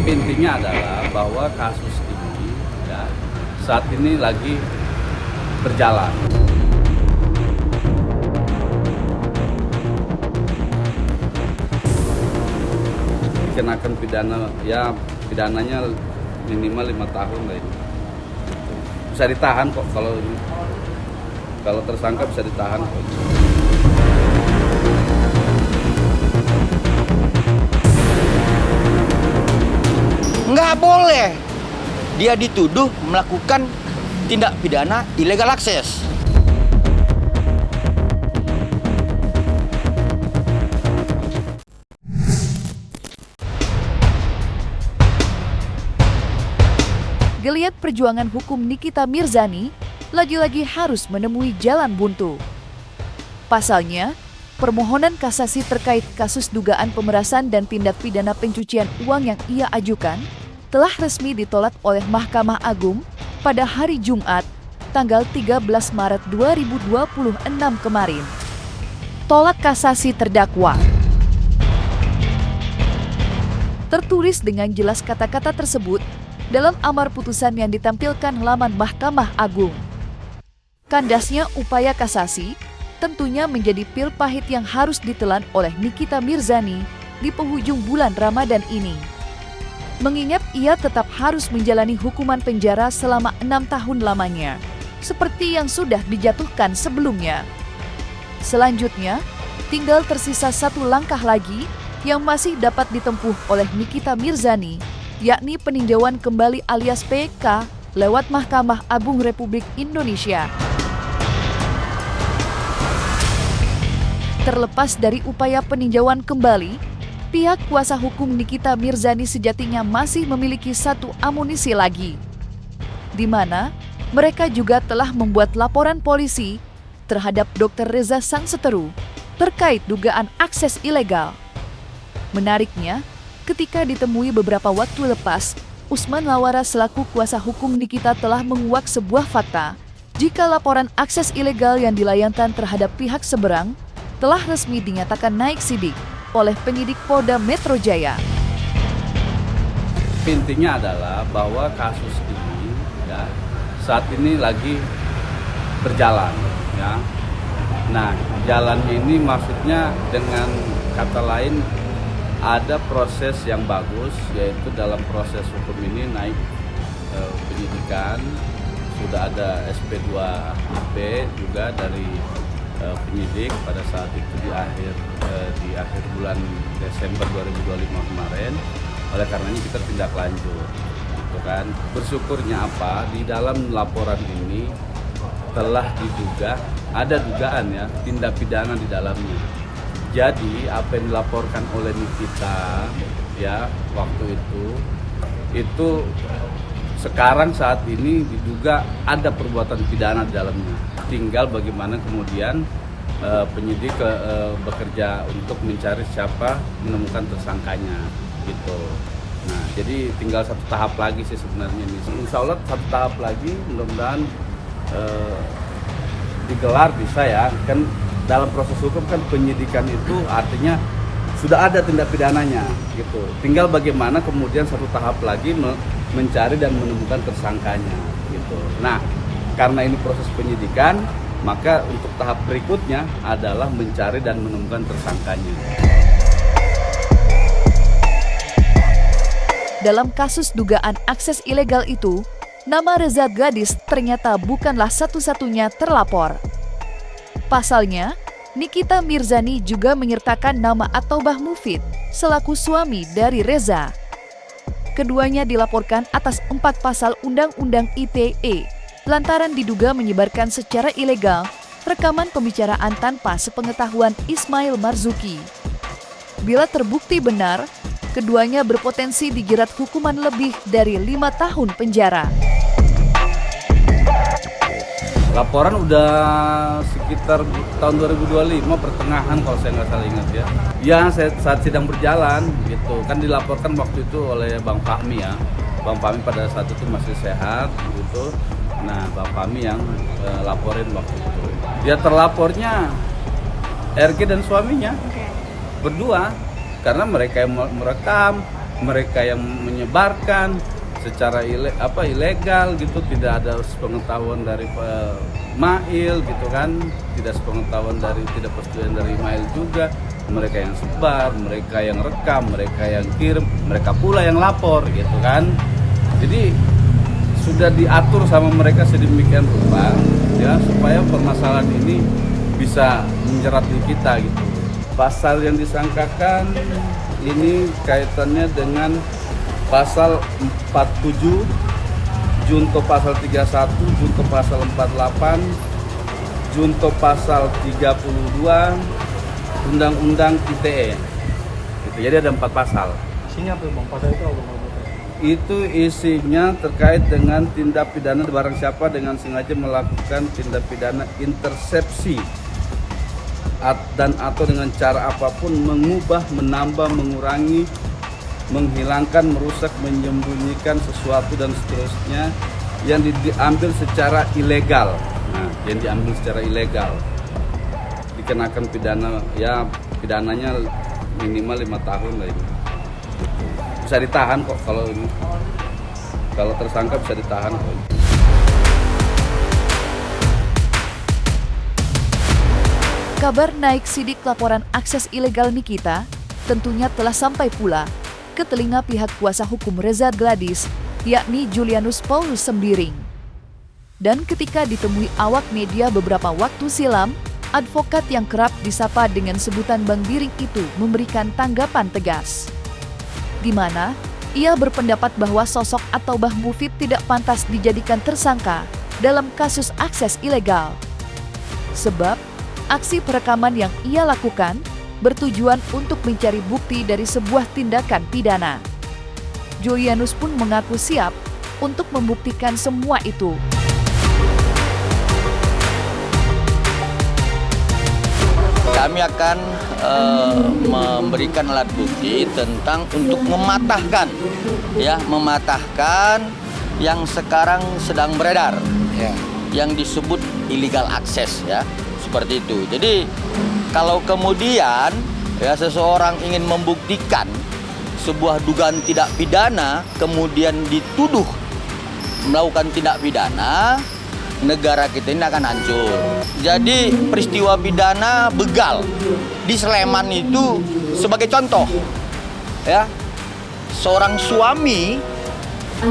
Intinya adalah bahwa kasus ini ya, saat ini lagi berjalan. Dikenakan pidana, ya pidananya minimal 5 tahun lah ini. Bisa ditahan kok kalau tersangka bisa ditahan kok. Nggak boleh dia dituduh melakukan tindak pidana illegal access. Geliat perjuangan hukum Nikita Mirzani lagi-lagi harus menemui jalan buntu. Pasalnya, permohonan kasasi terkait kasus dugaan pemerasan dan tindak pidana pencucian uang yang ia ajukan telah resmi ditolak oleh Mahkamah Agung pada hari Jumat, tanggal 13 Maret 2026 kemarin. Tolak kasasi terdakwa. Tertulis dengan jelas kata-kata tersebut dalam amar putusan yang ditampilkan laman Mahkamah Agung. Kandasnya upaya kasasi tentunya menjadi pil pahit yang harus ditelan oleh Nikita Mirzani di penghujung bulan Ramadan ini. Mengingat ia tetap harus menjalani hukuman penjara selama 6 tahun lamanya, seperti yang sudah dijatuhkan sebelumnya. Selanjutnya, tinggal tersisa satu langkah lagi yang masih dapat ditempuh oleh Nikita Mirzani, yakni peninjauan kembali alias PK lewat Mahkamah Agung Republik Indonesia. Terlepas dari upaya peninjauan kembali, pihak kuasa hukum Nikita Mirzani sejatinya masih memiliki satu amunisi lagi, di mana mereka juga telah membuat laporan polisi terhadap Dr. Reza Sangseteru terkait dugaan akses ilegal. Menariknya, ketika ditemui beberapa waktu lepas, Usman Lawara selaku kuasa hukum Nikita telah menguak sebuah fakta jika laporan akses ilegal yang dilayangkan terhadap pihak seberang telah resmi dinyatakan naik sidik oleh penyidik Polda Metro Jaya. Intinya adalah bahwa kasus ini ya, saat ini lagi berjalan ya. Nah, jalannya ini maksudnya dengan kata lain ada proses yang bagus, yaitu dalam proses hukum ini naik penyidikan, sudah ada SP2IP juga dari penyidik pada saat itu di akhir bulan Desember 2025 kemarin. Oleh karenanya kita tindak lanjut, gitu kan. Bersyukurnya apa, di dalam laporan ini telah diduga ada dugaan ya tindak pidana di dalamnya. Jadi apa yang dilaporkan oleh Nikita ya waktu itu sekarang saat ini diduga ada perbuatan pidana di dalamnya. Tinggal bagaimana kemudian penyidik bekerja untuk mencari siapa, menemukan tersangkanya gitu. Nah, jadi tinggal satu tahap lagi sih sebenarnya ini. Insya Allah satu tahap lagi, mudah-mudahan digelar bisa ya. Kan dalam proses hukum kan penyidikan itu artinya sudah ada tindak pidananya gitu. Tinggal bagaimana kemudian satu tahap lagi mencari dan menemukan tersangkanya gitu. Nah, karena ini proses penyidikan, maka untuk tahap berikutnya adalah mencari dan menemukan tersangkanya. Dalam kasus dugaan akses ilegal itu, nama Reza Gadis ternyata bukanlah satu-satunya terlapor. Pasalnya, Nikita Mirzani juga menyertakan nama At-Taubah Mufid selaku suami dari Reza. Keduanya dilaporkan atas 4 pasal Undang-Undang ITE lantaran diduga menyebarkan secara ilegal rekaman pembicaraan tanpa sepengetahuan Ismail Marzuki. Bila terbukti benar, keduanya berpotensi dijerat hukuman lebih dari 5 tahun penjara. Laporan udah sekitar tahun 2025 pertengahan kalau saya nggak salah ingat ya. Ya, saat sidang berjalan gitu kan dilaporkan waktu itu oleh Bang Fahmi ya. Bang Fahmi pada saat itu masih sehat gitu. Nah, Bang Fahmi yang laporin waktu itu. Dia terlapornya RG dan suaminya berdua karena mereka yang merekam mereka yang menyebarkan secara ilegal gitu, tidak ada sepengetahuan dari Mail gitu kan, tidak persetujuan dari Mail juga, mereka yang sebar, mereka yang rekam, mereka yang kirim, mereka pula yang lapor gitu kan. Jadi sudah diatur sama mereka sedemikian rupa ya, supaya permasalahan ini bisa menjerat di kita gitu. Pasal yang disangkakan ini kaitannya dengan pasal 47, junto pasal 31, junto pasal 48, junto pasal 32, Undang-Undang ITE. Gitu. Jadi ada 4 pasal. Isinya apa Bang? Pasal itu apa Bang? Itu isinya terkait dengan tindak pidana barang siapa dengan sengaja melakukan tindak pidana intersepsi dan atau dengan cara apapun mengubah, menambah, mengurangi, menghilangkan, merusak, menyembunyikan sesuatu dan seterusnya yang diambil secara ilegal. Nah, yang diambil secara ilegal dikenakan pidana, ya pidananya minimal 5 tahun lah ini. Bisa ditahan kok kalau ini. Kalau tersangka bisa ditahan kok. Kabar naik sidik laporan akses ilegal Nikita tentunya telah sampai pula ke telinga pihak kuasa hukum Reza Gladys, yakni Julianus Paulus Sembiring. Dan ketika ditemui awak media beberapa waktu silam, advokat yang kerap disapa dengan sebutan Bang Biring itu memberikan tanggapan tegas, di mana ia berpendapat bahwa sosok atau Bah Mufid tidak pantas dijadikan tersangka dalam kasus akses ilegal. Sebab aksi perekaman yang ia lakukan bertujuan untuk mencari bukti dari sebuah tindakan pidana. Julianus pun mengaku siap untuk membuktikan semua itu. Kami akan memberikan alat bukti tentang untuk mematahkan yang sekarang sedang beredar, yang disebut illegal access ya, seperti itu. Jadi kalau kemudian ya seseorang ingin membuktikan sebuah dugaan tidak pidana kemudian dituduh melakukan tindak pidana, negara kita ini akan hancur. Jadi peristiwa pidana begal di Sleman itu sebagai contoh ya, seorang suami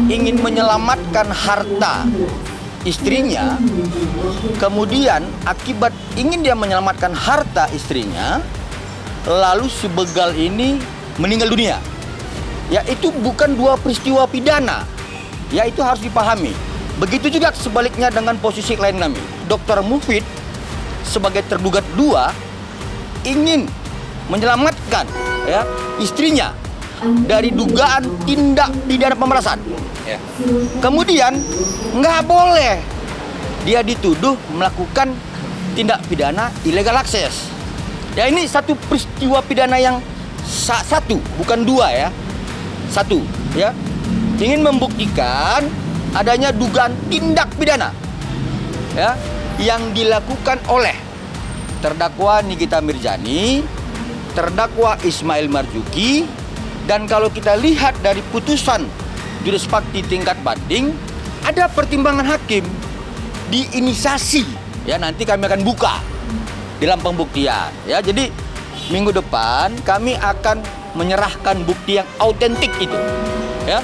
ingin menyelamatkan harta istrinya, kemudian akibat ingin dia menyelamatkan harta istrinya, lalu si begal ini meninggal dunia. Ya itu bukan dua peristiwa pidana, ya itu harus dipahami. Begitu juga sebaliknya dengan posisi klien kami. Dr. Mufid sebagai terduga kedua ingin menyelamatkan ya istrinya dari dugaan tindak pidana pemerasan. Ya. Kemudian nggak boleh dia dituduh melakukan tindak pidana illegal access. Ya ini satu peristiwa pidana yang satu, bukan dua ya. Satu ya. Ingin membuktikan adanya dugaan tindak pidana ya yang dilakukan oleh terdakwa Nikita Mirzani, terdakwa Ismail Marzuki, dan kalau kita lihat dari putusan Judis Fakti tingkat banding, ada pertimbangan hakim diinisiasi ya, nanti kami akan buka dalam pembuktian ya. Jadi minggu depan kami akan menyerahkan bukti yang autentik itu ya,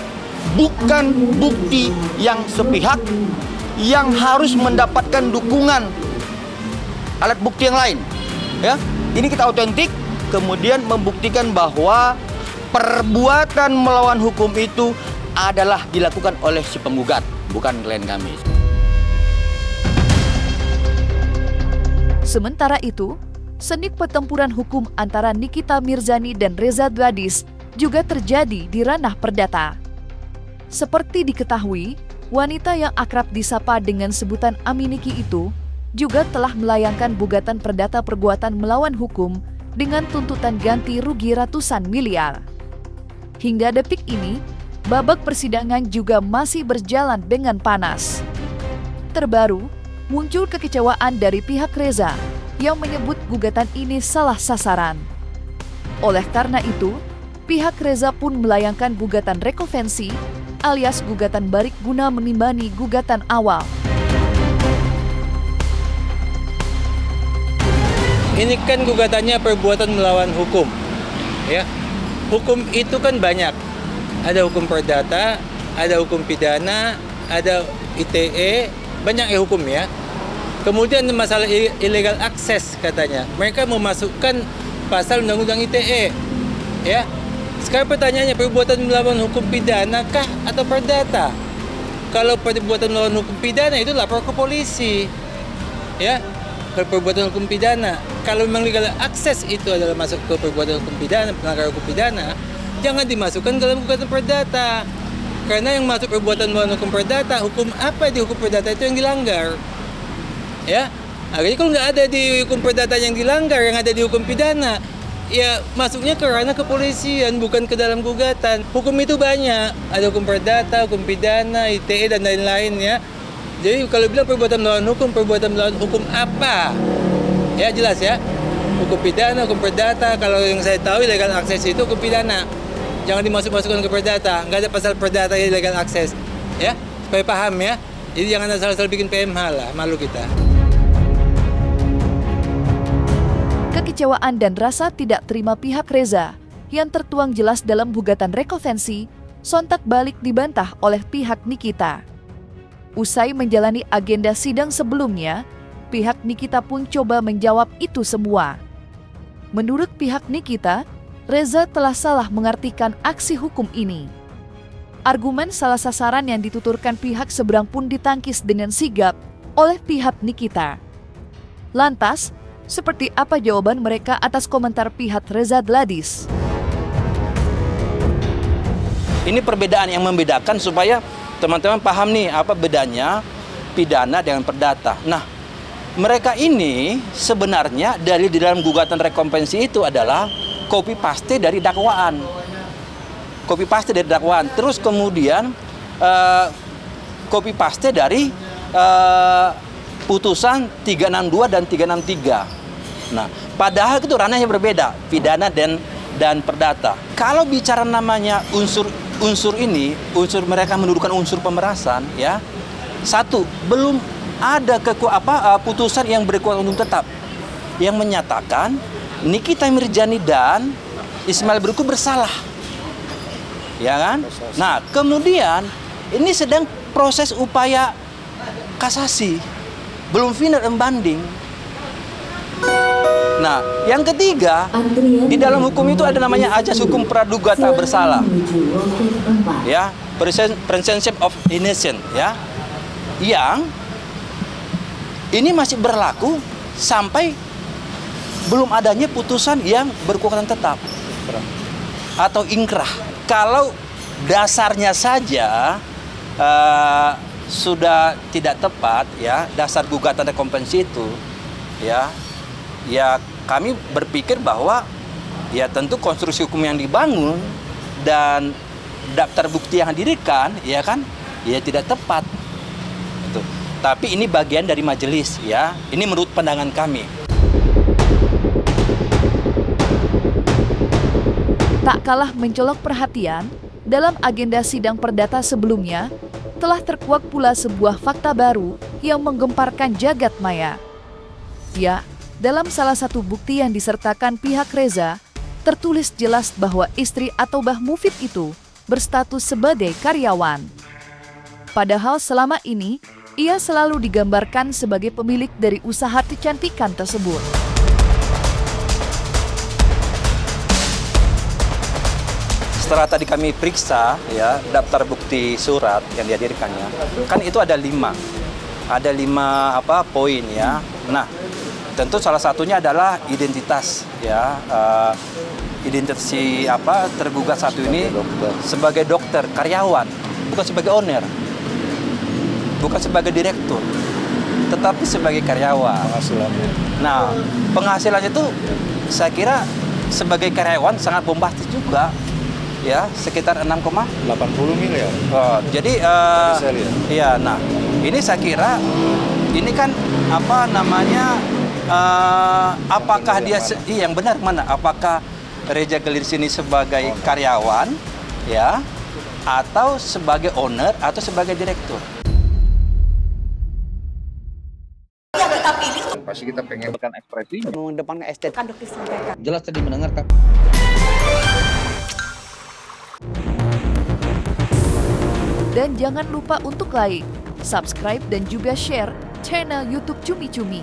bukan bukti yang sepihak yang harus mendapatkan dukungan alat bukti yang lain ya. Ini kita autentik, kemudian membuktikan bahwa perbuatan melawan hukum itu adalah dilakukan oleh si penggugat, bukan klien kami. Sementara itu, seni pertempuran hukum antara Nikita Mirzani dan Reza Gladys juga terjadi di ranah perdata. Seperti diketahui, wanita yang akrab disapa dengan sebutan Aminiki itu juga telah melayangkan gugatan perdata perbuatan melawan hukum dengan tuntutan ganti rugi ratusan miliar. Hingga detik ini, babak persidangan juga masih berjalan dengan panas. Terbaru, muncul kekecewaan dari pihak Reza yang menyebut gugatan ini salah sasaran. Oleh karena itu, pihak Reza pun melayangkan gugatan rekonvensi alias gugatan balik guna menimbani gugatan awal. Ini kan gugatannya perbuatan melawan hukum. Ya. Hukum itu kan banyak. Ada hukum perdata, ada hukum pidana, ada ITE, banyak ya hukum ya. Kemudian masalah illegal access katanya. Mereka memasukkan pasal undang-undang ITE. Ya. Sekarang pertanyaannya, perbuatan melawan hukum pidana kah atau perdata? Kalau perbuatan melawan hukum pidana itu lapor ke polisi. Ya. Kalau perbuatan hukum pidana, kalau memang legal access itu adalah masuk ke perbuatan hukum pidana, pelanggaran hukum pidana, jangan dimasukkan dalam gugatan perdata. Karena yang masuk perbuatan melawan hukum perdata, hukum apa di hukum perdata itu yang dilanggar. Ya. Jadi kalau nggak ada di hukum perdata yang dilanggar, yang ada di hukum pidana, ya masuknya ke ranah kepolisian, bukan ke dalam gugatan. Hukum itu banyak, ada hukum perdata, hukum pidana, ITE dan lain-lain ya. Jadi kalau bilang perbuatan melawan hukum apa? Ya jelas ya. Hukum pidana, hukum perdata. Kalau yang saya tahu legal access itu hukum pidana. Jangan dimasuk-masukkan ke perdata. Nggak ada pasal perdata yang legal access. Ya, supaya paham ya. Jadi jangan asal-asal bikin PMH lah, malu kita. Kekecewaan dan rasa tidak terima pihak Reza yang tertuang jelas dalam gugatan rekonvensi sontak balik dibantah oleh pihak Nikita. Usai menjalani agenda sidang sebelumnya, pihak Nikita pun coba menjawab itu semua. Menurut pihak Nikita, Reza telah salah mengartikan aksi hukum ini. Argumen salah sasaran yang dituturkan pihak seberang pun ditangkis dengan sigap oleh pihak Nikita. Lantas, seperti apa jawaban mereka atas komentar pihak Reza Gladys? Ini perbedaan yang membedakan supaya teman-teman paham nih apa bedanya pidana dengan perdata. Nah, mereka ini sebenarnya dari di dalam gugatan rekonvensi itu adalah copy paste dari dakwaan. Copy paste dari dakwaan. Terus kemudian copy paste dari putusan 362 dan 363. Nah, padahal itu ranahnya berbeda, pidana dan perdata. Kalau bicara namanya unsur mereka mendudukan unsur pemerasan ya. Satu, belum ada putusan yang berkekuatan hukum tetap yang menyatakan Nikita Mirzani dan Ismail Beruku bersalah. Ya kan? Nah, kemudian ini sedang proses upaya kasasi. Belum final banding. Nah, yang ketiga, di dalam hukum itu ada namanya ajas hukum praduga tak bersalah. Ya, presumption of innocence ya. Yang ini masih berlaku sampai belum adanya putusan yang berkekuatan tetap atau ingkrah. Kalau dasarnya saja sudah tidak tepat ya, dasar gugatan rekonvensi itu ya kami berpikir bahwa ya tentu konstruksi hukum yang dibangun dan daftar bukti yang didirikan ya kan ya tidak tepat gitu. Tapi ini bagian dari majelis ya, ini menurut pandangan kami. Tak kalah mencolok perhatian, dalam agenda sidang perdata sebelumnya telah terkuak pula sebuah fakta baru yang menggemparkan jagat maya. Ya, dalam salah satu bukti yang disertakan pihak Reza, tertulis jelas bahwa istri atau Mbah Mufid itu berstatus sebagai karyawan. Padahal selama ini, ia selalu digambarkan sebagai pemilik dari usaha kecantikan tersebut. Setelah tadi kami periksa ya daftar bukti surat yang dihadirkannya, kan itu ada 5 poin ya. Nah, tentu salah satunya adalah identitas ya, identitas si tergugat satu ini sebagai dokter karyawan, bukan sebagai owner, bukan sebagai direktur, tetapi sebagai karyawan. Penghasilannya. Nah, penghasilannya itu saya kira sebagai karyawan sangat bombastis juga. Ya, sekitar 6,80 miliar. Oh, jadi iya, nah ini saya kira ini kan apakah dia yang benar mana? Apakah Reza Gelir sini sebagai karyawan, ya, atau sebagai owner atau sebagai direktur. Pasti kita pengen ekspresi mengedepankan estetika. Jelas tadi mendengarkan. Dan jangan lupa untuk like, subscribe dan juga share channel YouTube Cumi Cumi.